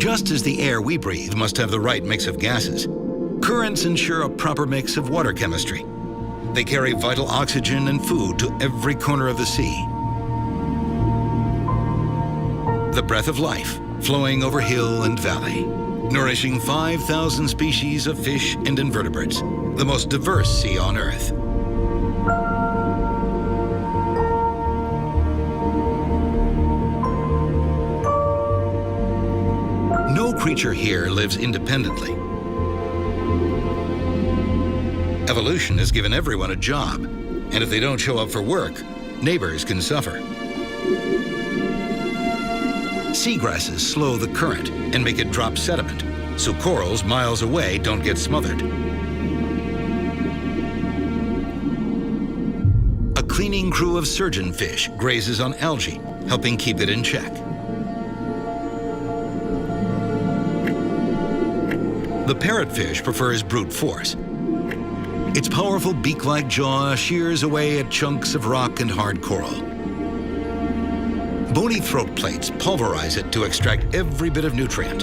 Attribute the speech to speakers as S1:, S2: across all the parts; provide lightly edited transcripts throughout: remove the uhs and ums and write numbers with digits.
S1: Just as the air we breathe must have the right mix of gases, currents ensure a proper mix of water chemistry. They carry vital oxygen and food to every corner of the sea. The breath of life, flowing over hill and valley, nourishing 5,000 species of fish and invertebrates, the most diverse sea on Earth. No creature here lives independently. Evolution has given everyone a job, and if they don't show up for work, neighbors can suffer. Seagrasses slow the current and make it drop sediment, so corals miles away don't get smothered. A cleaning crew of surgeonfish grazes on algae, helping keep it in check. The parrotfish prefers brute force. Its powerful beak-like jaw shears away at chunks of rock and hard coral. Bony throat plates pulverize it to extract every bit of nutrient.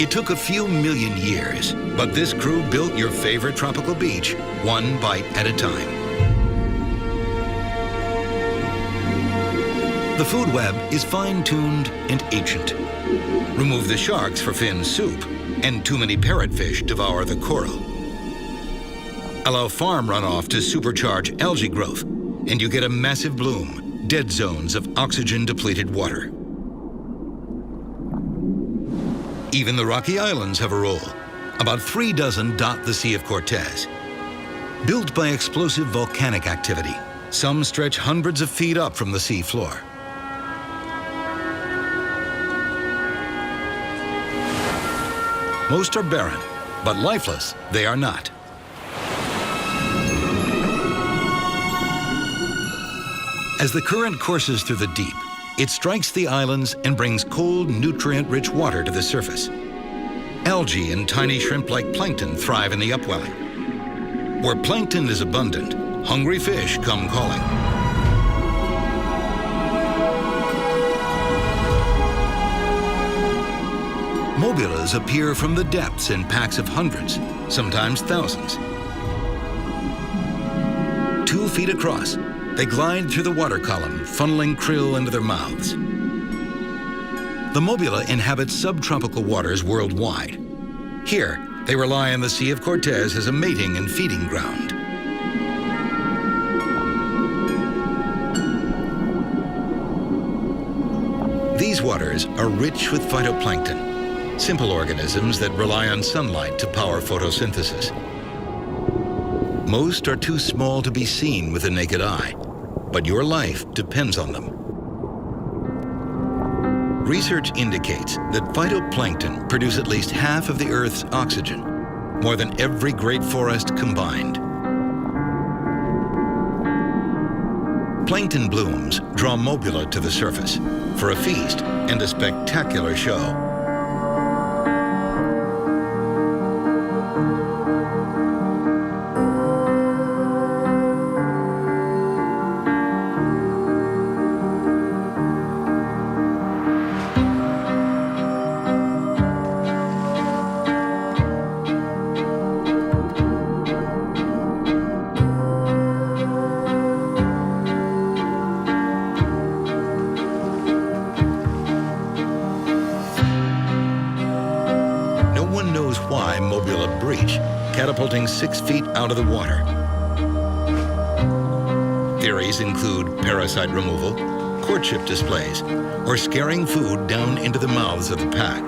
S1: It took a few million years, but this crew built your favorite tropical beach, one bite at a time. The food web is fine-tuned and ancient. Remove the sharks for fin soup, and too many parrotfish devour the coral. Allow farm runoff to supercharge algae growth, and you get a massive bloom, dead zones of oxygen-depleted water. Even the Rocky Islands have a role. About 3 dozen dot the Sea of Cortez. Built by explosive volcanic activity, some stretch hundreds of feet up from the sea floor. Most are barren, but lifeless they are not. As the current courses through the deep, it strikes the islands and brings cold, nutrient-rich water to the surface. Algae and tiny shrimp-like plankton thrive in the upwelling. Where plankton is abundant, hungry fish come calling. Mobulas appear from the depths in packs of hundreds, sometimes thousands. 2 feet across, they glide through the water column, funneling krill into their mouths. The mobula inhabit subtropical waters worldwide. Here, they rely on the Sea of Cortez as a mating and feeding ground. These waters are rich with phytoplankton, simple organisms that rely on sunlight to power photosynthesis. Most are too small to be seen with the naked eye, but your life depends on them. Research indicates that phytoplankton produce at least half of the Earth's oxygen, more than every great forest combined. Plankton blooms draw mobula to the surface for a feast and a spectacular show. Catapulting 6 feet out of the water. Theories include parasite removal, courtship displays, or scaring food down into the mouths of the pack.